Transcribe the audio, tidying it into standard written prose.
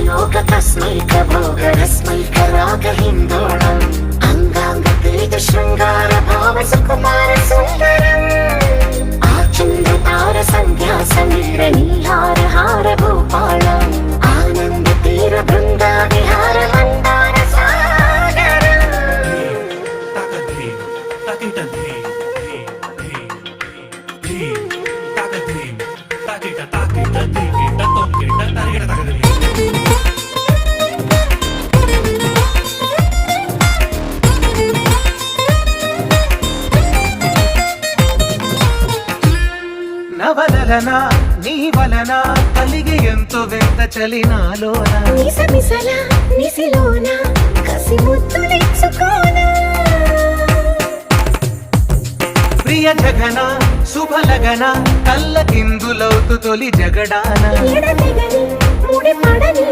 योग तस्मैक भोगरस्मैक रागहिन्दोळम् अंगांग तेज शृंगार भाव सुकुमार सुंदरम् आचंद्र तार संध्या समीर नीहार हार भूपालम् आनंद तीर बृंदा विहार मंदार सागरम् నవలన నీ వలన కలిగి ఎంతో వింత చలి నాలోన నిసమిసల నిసిలోన కసి ముద్దులిచ్చుకోనా ప్రియ జగన శుభలగన కళ్ళ కిందులవుతూ తొలి జగడాన ఎడతెగని ముడి పడని